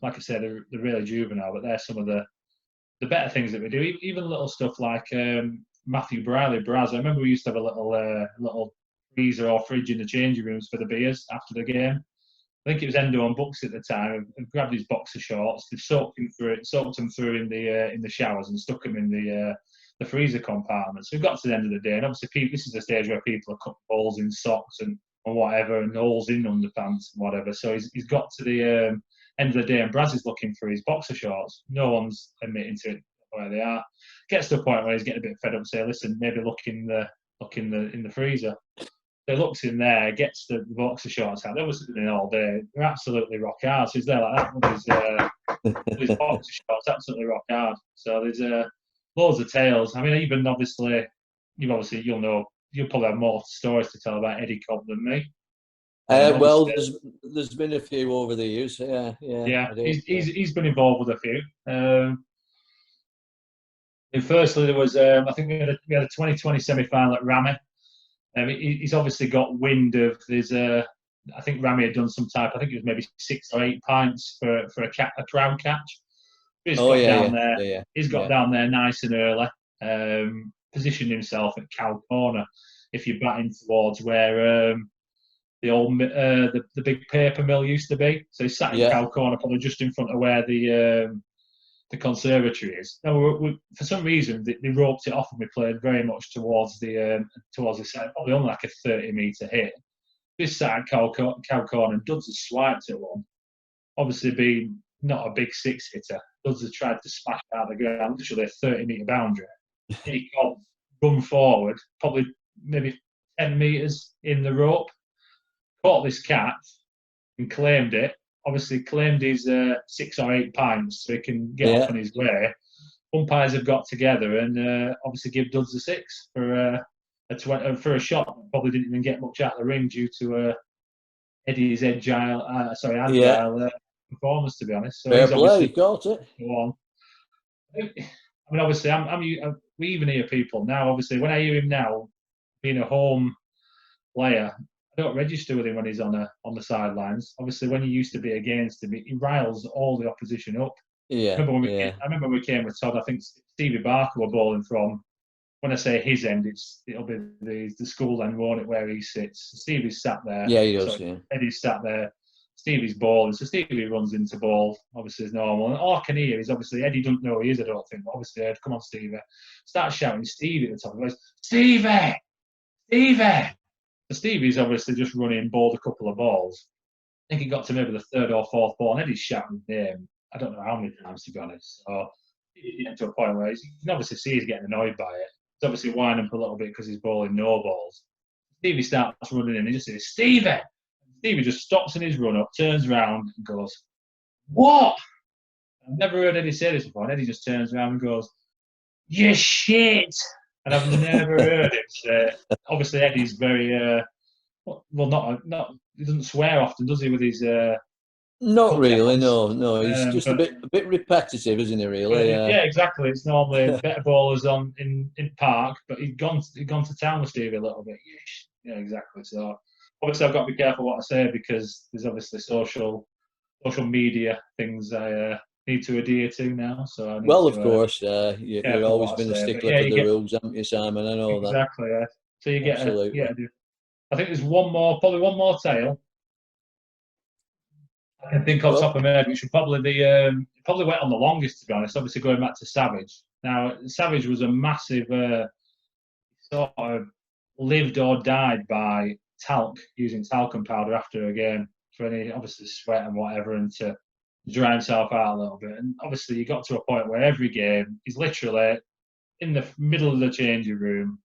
[SPEAKER 2] like I said, they're really juvenile, but they're some of the better things that we do. Even little stuff like Matthew Braz. I remember we used to have a little freezer or fridge in the changing rooms for the beers after the game. I think it was Endo and Bucks at the time. Have grabbed his boxer shorts. They've soaked them through in the showers and stuck them in the freezer compartment. So we've got to the end of the day, and obviously this is the stage where people are cutting holes in socks and whatever, and holes in underpants and whatever. So he's got to the end of the day, and Braz is looking for his boxer shorts. No one's admitting to it where they are. Gets to a point where he's getting a bit fed up. Say, "Listen, maybe look in the freezer." So he looks in there, gets the boxer shorts out. They were sitting in all day. They're absolutely rock hard. So he's there like that with his boxer shorts, absolutely rock hard. So there's loads of tales. I mean, even obviously, you'll know, you'll probably have more stories to tell about Eddie Cobb than me.
[SPEAKER 1] Well, there's been a few over the years. Yeah.
[SPEAKER 2] He's been involved with a few. And firstly, there was I think we had a 2020 semi-final at Ramy. He's obviously got wind of I think Ramy had done some type. I think it was maybe 6 or 8 pints for a crowd catch. He's got down there nice and early. Positioned himself at cow corner. If you're batting towards where the old the big paper mill used to be, so he sat in cow corner, probably just in front of where the conservatory is. Now, for some reason, they roped it off, and we played very much towards the side, probably only like a 30-metre hit. This sat at cow corner, and Duds has swiped at one. Obviously, being not a big 6-hitter, Duds has tried to smash out the ground, literally a 30-metre boundary. He got run forward, probably maybe 10 metres in the rope, caught this catch and claimed it. Obviously claimed his 6 or 8 pints so he can get off on his way. Umpires have got together and obviously give Duds a 6 for a shot that probably didn't even get much out of the ring due to Eddie's agile performance, to be honest. So
[SPEAKER 1] fair play, he got it.
[SPEAKER 2] I mean, obviously, we even hear people now. Obviously, when I hear him now, being a home player, I don't register with him when he's on the sidelines. Obviously, when he used to be against him, he riles all the opposition up.
[SPEAKER 1] Yeah.
[SPEAKER 2] I remember when we came with Todd. I think Stevie Barker were bowling from. When I say his end, it'll be the school end, won't it, where he sits. Stevie's sat there.
[SPEAKER 1] Yeah, he does. Yeah.
[SPEAKER 2] Eddie's sat there. Stevie's bowling, so Stevie runs into ball, obviously, as normal. And all I can hear is, obviously, Eddie doesn't know who he is, I don't think, but obviously, Ed, come on, Stevie. Start shouting Stevie at the top of the voice. Stevie! Stevie! So Stevie's obviously just running, bowled a couple of balls. I think he got to maybe the 3rd or 4th ball, and Eddie's shouting his name. I don't know how many times, to be honest. So he get to a point where you can obviously see he's getting annoyed by it. He's obviously winding up a little bit because he's bowling no balls. Stevie starts running in and he just says, Stevie! Stevie just stops in his run-up, turns round and goes, what? I've never heard Eddie say this before. And Eddie just turns around and goes, "You shit!" And I've never heard him say. Obviously, Eddie's very well, not. He doesn't swear often, does he? With his
[SPEAKER 1] Not really.
[SPEAKER 2] cutouts?
[SPEAKER 1] No. He's just a
[SPEAKER 2] But
[SPEAKER 1] bit repetitive, isn't he? Really.
[SPEAKER 2] yeah, exactly. It's normally better ballers on in park, but he'd gone to town with Stevie a little bit. Yeah, exactly. So obviously, I've got to be careful what I say because there's obviously social media things I need to adhere to now. So I need
[SPEAKER 1] Well,
[SPEAKER 2] to
[SPEAKER 1] of course, you've
[SPEAKER 2] careful
[SPEAKER 1] always
[SPEAKER 2] what I
[SPEAKER 1] been a
[SPEAKER 2] say. But
[SPEAKER 1] stickler
[SPEAKER 2] yeah,
[SPEAKER 1] for
[SPEAKER 2] you
[SPEAKER 1] the
[SPEAKER 2] get
[SPEAKER 1] rules, haven't you, Simon? I know that.
[SPEAKER 2] exactly. Yeah. So you get
[SPEAKER 1] Absolutely.
[SPEAKER 2] I think there's probably one more tale I can think off the
[SPEAKER 1] Well,
[SPEAKER 2] top of my head, which would probably be probably went on the longest, to be honest. Obviously, going back to Savage. Now, Savage was a massive sort of lived or died by talc, using talcum powder after a game for any obviously sweat and whatever, and to dry himself out a little bit. And obviously, you got to a point where every game he's literally in the middle of the changing room,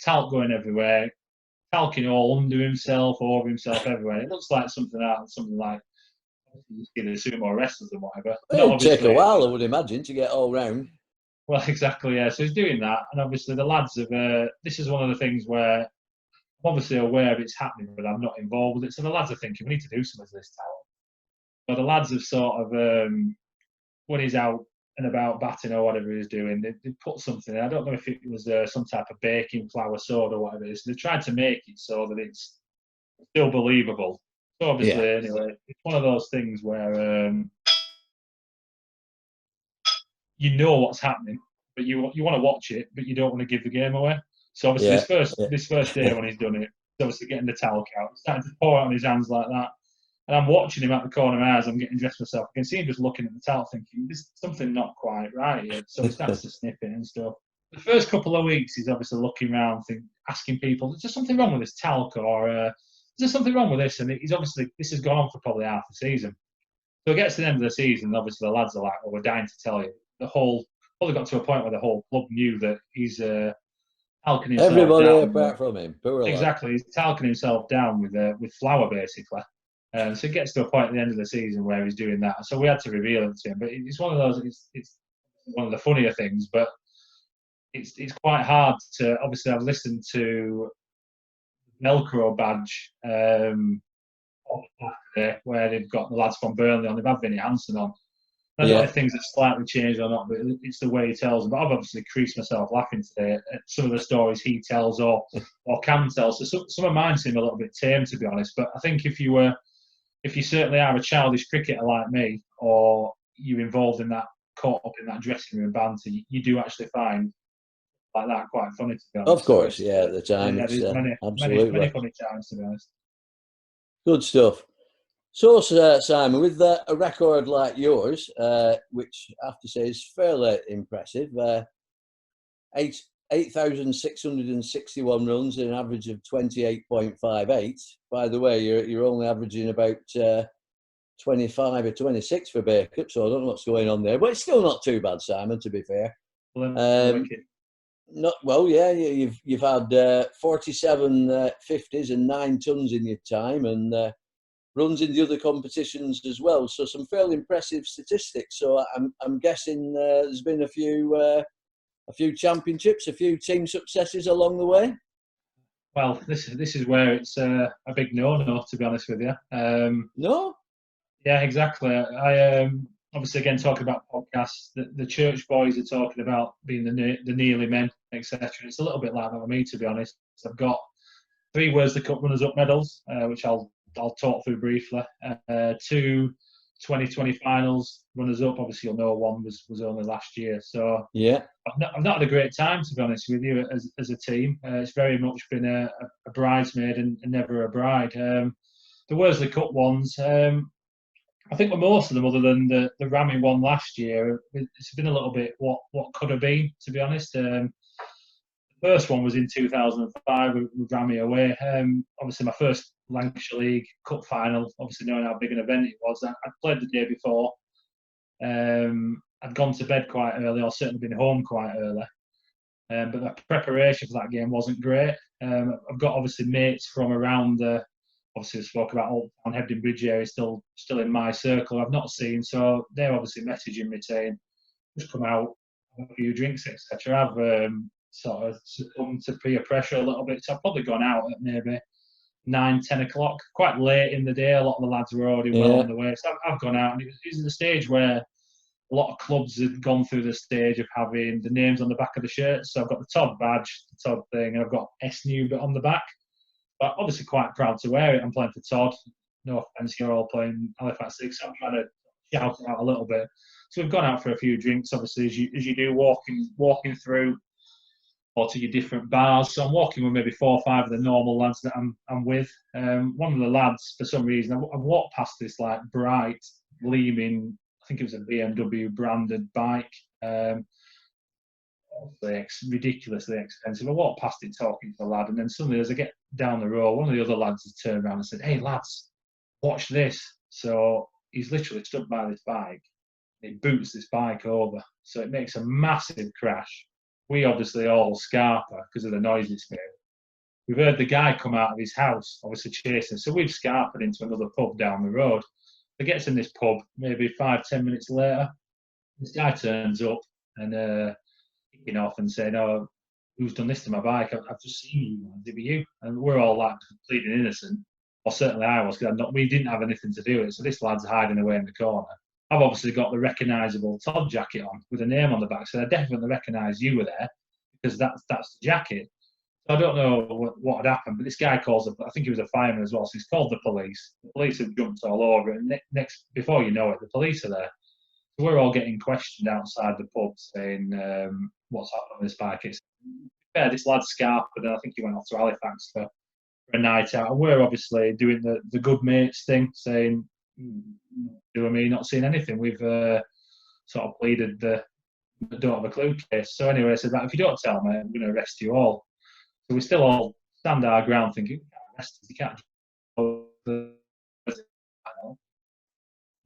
[SPEAKER 2] talc going everywhere, talking all under himself, over himself, everywhere. It looks like something like you see the sumo wrestlers and whatever. Not
[SPEAKER 1] it'd take a
[SPEAKER 2] obviously.
[SPEAKER 1] while, I would imagine, to get all round.
[SPEAKER 2] Well, exactly, yeah. So he's doing that, and obviously the lads have. This is one of the things where I'm obviously aware of it's happening, but I'm not involved with it. So the lads are thinking we need to do something to this talent. But the lads have sort of, when he's out and about batting or whatever he's doing, they put something in. I don't know if it was some type of baking flour soda or whatever it is. They tried to make it so that it's still believable. So obviously,
[SPEAKER 1] Yeah.
[SPEAKER 2] anyway, it's one of those things where you know what's happening, but you want to watch it, but you don't want to give the game away. So obviously,
[SPEAKER 1] Yeah.
[SPEAKER 2] this first day when he's done it, he's obviously getting the talc out, starting to pour it on his hands like that. And I'm watching him at the corner of my eyes. I'm getting dressed myself. I can see him just looking at the talc, thinking there's something not quite right here. So he starts to sniff it and stuff. The first couple of weeks, he's obviously looking around, asking people, "Is there something wrong with this talc?" or "Is there something wrong with this?" And he's obviously this has gone on for probably half the season. So it gets to the end of the season, and obviously the lads are like, "Oh, we're dying to tell you." Probably got to a point where the whole club knew that he's talking himself
[SPEAKER 1] Everybody
[SPEAKER 2] down.
[SPEAKER 1] apart from him. Poor lad.
[SPEAKER 2] Exactly, he's talking himself down with flour basically. So it gets to a point at the end of the season where he's doing that. So we had to reveal it to him. But it's one of those. It's one of the funnier things, but it's quite hard to. Obviously, I've listened to Velcro badge where they've got the lads from Burnley on. They've had Vinnie Hansen on. I don't know if things have slightly changed or not, but it's the way he tells them. But I've obviously creased myself laughing today at some of the stories he tells or can tell. So some of mine seem a little bit tame, to be honest. But I think if you certainly are a childish cricketer like me, or you're involved in that, caught up in that dressing room banter, you do actually find like that quite funny, to be honest.
[SPEAKER 1] Of course, so at the time,
[SPEAKER 2] yeah,
[SPEAKER 1] it's
[SPEAKER 2] absolutely many funny times, to be honest.
[SPEAKER 1] Good stuff. So, Simon, with a record like yours, which I have to say is fairly impressive, 8,661 runs and an average of 28.58. By the way, you're only averaging about 25 or 26 for Bacup, so I don't know what's going on there, but it's still not too bad, Simon. To be fair, you've had 47 50s and 9 tons in your time, and runs in the other competitions as well. So some fairly impressive statistics. So I'm guessing there's been a few championships, a few team successes along the way.
[SPEAKER 2] Well, this is where it's a big no, to be honest with you.
[SPEAKER 1] No?
[SPEAKER 2] Yeah, exactly. I obviously, again, talking about podcasts, the church boys are talking about being the nearly men, etc. It's a little bit like that with me, to be honest. I've got 3 Where's the Cup runners-up medals, which I'll talk through briefly. 2 2020 finals runners-up. Obviously, you'll know one was only last year. So
[SPEAKER 1] yeah,
[SPEAKER 2] I've not had a great time, to be honest with you, as a team. It's very much been a bridesmaid and never a bride. The Where's the Cup ones, I think with most of them, other than the Rami one last year, it's been a little bit what could have been, to be honest. The first one was in 2005 with Rami away. Obviously, my first Lancashire League Cup final, obviously knowing how big an event it was. I'd played the day before. I'd gone to bed quite early, or certainly been home quite early. But the preparation for that game wasn't great. I've got obviously mates from around obviously spoke about Old Town, Hebden Bridge area, still in my circle. I've not seen, so they're obviously messaging me saying, just come out, have a few drinks, etc. I've sort of succumbed to peer pressure a little bit, so I've probably gone out at maybe 9, 10 o'clock, quite late in the day. A lot of the lads were already well on the way, so I've gone out, and it was at the stage where a lot of clubs had gone through the stage of having the names on the back of the shirts. So I've got the Todd badge, the Todd thing, and I've got S Newbitt on the back. But obviously quite proud to wear it. I'm playing for Todd. No offence, you're all playing Halifax League, so I'm trying to shout it out a little bit. So we've gone out for a few drinks, obviously, as you do, walking through or to your different bars. So I'm walking with maybe 4 or 5 of the normal lads that I'm with. One of the lads, for some reason, I walked past this like bright, gleaming, I think it was a BMW branded bike. Ridiculously expensive. I walked past it talking to the lad, and then suddenly as I get down the road, one of the other lads has turned around and said, "Hey lads, watch this." So he's literally stood by this bike, and he boots this bike over, so it makes a massive crash. We obviously all scarper because of the noise it's made. We've heard the guy come out of his house, obviously chasing, so we've scarpered into another pub down the road. He gets in this pub maybe 5-10 minutes later. This guy turns up and kicking off and saying, "Oh, who's done this to my bike? I've just seen you. Did it be you?" And we're all like pleading innocent, or certainly I was, because we didn't have anything to do with it. So this lad's hiding away in the corner. I've obviously got the recognisable Todd jacket on with a name on the back, so I definitely recognise you were there because that's the jacket. So I don't know what had happened, but this guy calls I think he was a fireman as well, so he's called the police. The police have jumped all over it, and before you know it, the police are there. So we're all getting questioned outside the pub, saying, "What's happened with this bike?" It's fair, this lad's scarpered, and I think he went off to Halifax for a night out. And we're obviously doing the good mates thing, saying, "Do I mean not seeing anything?" We've sort of pleaded the "don't have a clue" case. So anyway, I said, "If you don't tell me, I'm going to arrest you all." So we still all stand our ground, thinking, "You can't."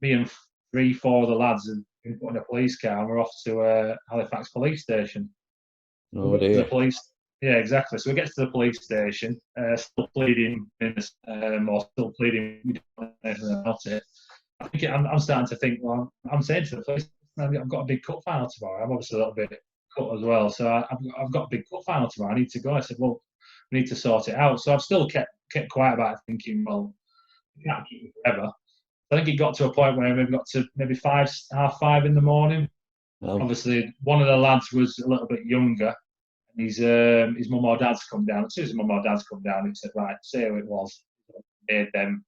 [SPEAKER 2] Me and 3-4 of the lads have been put in a police car, and we're off to Halifax police station.
[SPEAKER 1] Oh dear.
[SPEAKER 2] The police, yeah, exactly. So we get to the police station, still pleading, or still pleading. We don't know anything about it. I think I'm starting to think. Well, I'm saying to the police, "I've got a big cup final tomorrow. I'm obviously a little bit cut as well, so I've got a big cup final tomorrow. I need to go." I said, "Well, we need to sort it out." So I've still kept quiet about it, thinking, "Well, we can't keep it forever." I think it got to a point where we got to maybe 5:30 in the morning. Obviously, one of the lads was a little bit younger, and his mum or dad's come down. As soon as his mum or dad's come down, he said, "Right, say who it was." Made them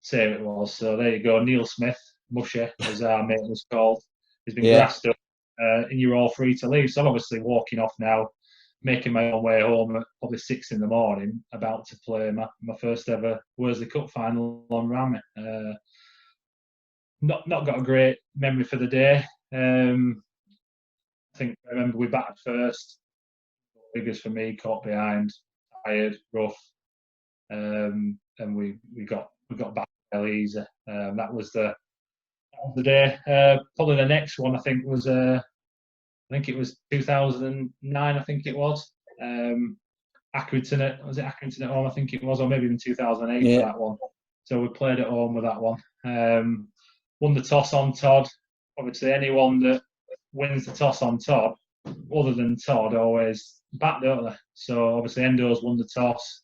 [SPEAKER 2] say who it was. So there you go. Neil Smith, Mushy, as our mate was called, has been grassed up, and you're all free to leave. So I'm obviously walking off now, making my own way home at probably 6 in the morning, about to play my first ever Worsley Cup final on Rammy. Not got a great memory for the day. I remember we batted first. Figures for me, caught behind, tired, rough, and we got back fairly easy. That was the day. Probably the next one I think was it was 2009. I think it was Accrington at home. I think it was, or maybe even 2008 for that one. So we played at home with that one. Won the toss on Todd. Obviously, anyone that wins the toss on Todd, other than Todd, always bat, don't they? So obviously, Endo's won the toss.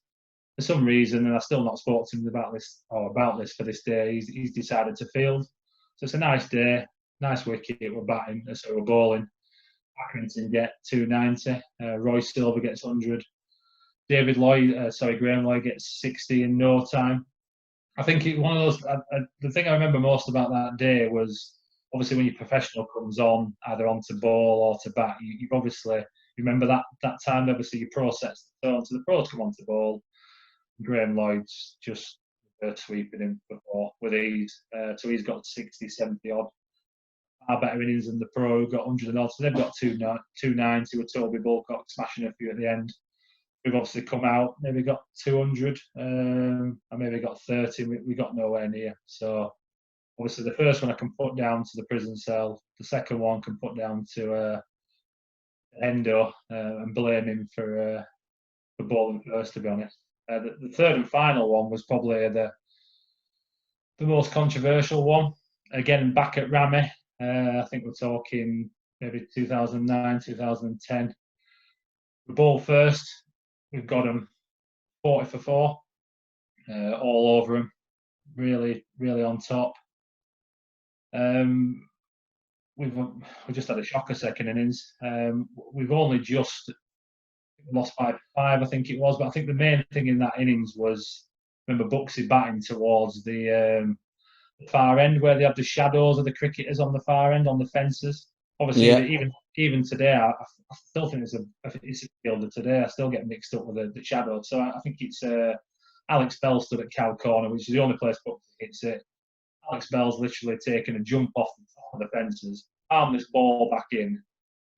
[SPEAKER 2] For some reason, and I've still not spoken to him about this for this day, he's decided to field. So it's a nice day, nice wicket. We're batting, so we're bowling. Accrington get 290. Roy Silver gets 100. Graham Lloyd gets 60 in no time. I think one of those. The thing I remember most about that day was obviously when your professional comes on, either onto ball or to bat. You've obviously remember that time. Obviously, your pro sets the tone, so the pros come onto ball. Graham Lloyd's just sweeping him before with ease. So he's got 60, 70 odd. Our better innings than the pro, who got 100 and odd. So they've got 290 with Toby Bulcock smashing a few at the end. We've obviously come out, maybe got 200, and maybe got 30. We got nowhere near. So obviously the first one I can put down to the prison cell. The second one can put down to Endo and blame him for bowling first, to be honest. The third and final one was probably the most controversial one. Again, back at Rammy, I think we're talking maybe 2009, 2010. The ball first, we've got them 40 for 4, all over them, really, really on top. We just had a shocker second innings. We've only just lost by 5, I think it was, but I think the main thing in that innings was, remember Buxy batting towards the far end where they had the shadows of the cricketers on the far end on the fences. Obviously, even today, I still think it's a fielder today. I still get mixed up with the shadows. So I think it's Alex Bell stood at Cow Corner, which is the only place Buxy hits it. Alex Bell's literally taken a jump off the top of the fences, palmed this ball back in.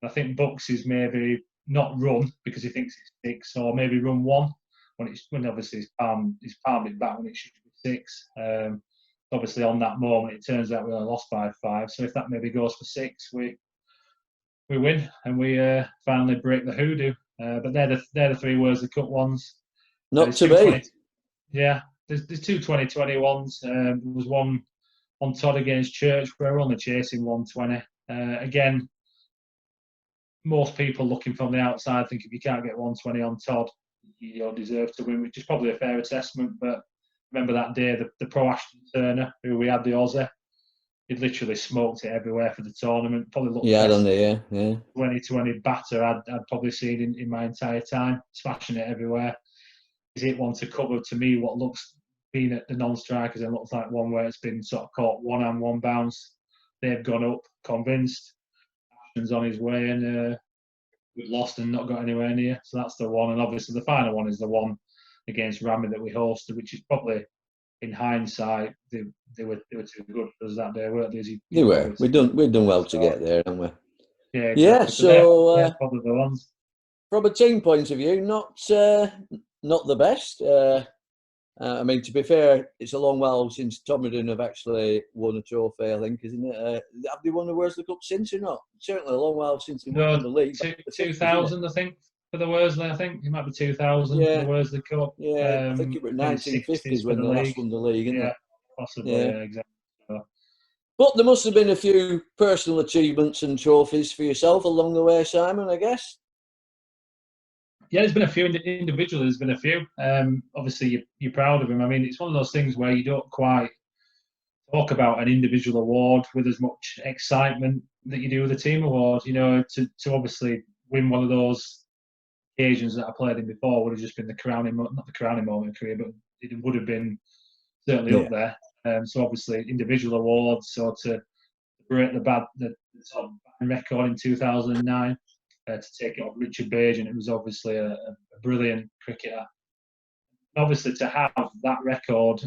[SPEAKER 2] I think Buxy's maybe not run because he thinks it's 6, or maybe run 1 when obviously he's palmed it back when it should be 6. Obviously, on that moment, it turns out we only lost by 5. So if that maybe goes for 6, we win and we finally break the hoodoo. But they're the 3 Worsley Cup ones.
[SPEAKER 1] Not to be.
[SPEAKER 2] Yeah, there's 2 2020 ones. There was one on Todd against Church where we're only chasing 120. Again, most people looking from the outside think if you can't get 120 on Todd, you deserve to win, which is probably a fair assessment. But remember that day, the pro Ashton Turner, who we had the Aussie, he'd literally smoked it everywhere for the tournament. Probably looked
[SPEAKER 1] on the
[SPEAKER 2] 2020 batter I'd probably seen in my entire time, smashing it everywhere. He's hit one to cover, to me, what looks, being at the non-strikers, it looks like one where it's been sort of caught one hand, one bounce. They've gone up, convinced. Ashton's on his way, and we've lost and not got anywhere near. So that's the one. And obviously the final one is the one against Rammy that we hosted, which is probably, in hindsight, they were too good for us that day, weren't they?
[SPEAKER 1] They were. We've done well to get there, haven't we?
[SPEAKER 2] Yeah, exactly.
[SPEAKER 1] Yeah. So
[SPEAKER 2] they're probably the ones.
[SPEAKER 1] From a team point of view, not the best. I mean, to be fair, it's a long while since Tomridon have actually won a trophy, I think, isn't it? Have they won the Worsley Cup since or not? Certainly a long while since they won the league.
[SPEAKER 2] 2000, I think, for the Worsley, I think. It might be 2000 for the Worsley Cup.
[SPEAKER 1] Yeah, I think it was 1950s when they last won the league, isn't it?
[SPEAKER 2] Possibly, yeah, exactly.
[SPEAKER 1] But there must have been a few personal achievements and trophies for yourself along the way, Simon, I guess.
[SPEAKER 2] Yeah, there's been a few individually. There's been a few. Obviously, you're proud of him. I mean, it's one of those things where you don't quite talk about an individual award with as much excitement that you do with a team award. You know, to obviously win one of those occasions that I played in before would have just been not the crowning moment of career, but it would have been certainly up there. So obviously, individual awards. So to break the sort of record in 2009. To take it off Richard Bajan, it was obviously a brilliant cricketer. Obviously, to have that record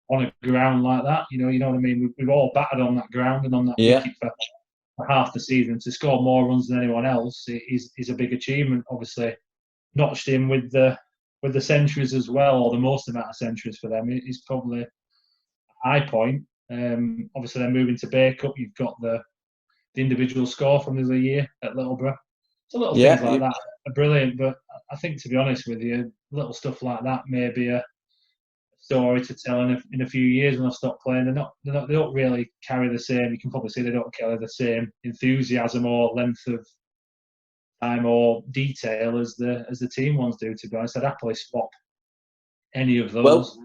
[SPEAKER 2] on a ground like that, you know what I mean. We've all battered on that ground and on that wicket for half the season. To score more runs than anyone else is a big achievement. Obviously, notched in with the centuries as well, or the most amount of centuries for them. It's probably a high point. Obviously, then moving to Bacup, you've got the individual score from the other year at Littleborough. So little things like that are brilliant, but I think, to be honest with you, little stuff like that may be a story to tell in a few years when I stop playing. They don't really carry the same. You can probably see they don't carry the same enthusiasm or length of time or detail as the team ones do. To be honest, I'd happily swap any of those.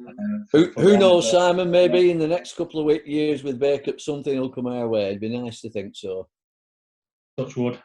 [SPEAKER 1] Well, who knows, Simon? Maybe in the next couple of years with Bacup, something will come our way. It'd be nice to think so.
[SPEAKER 2] Touch wood.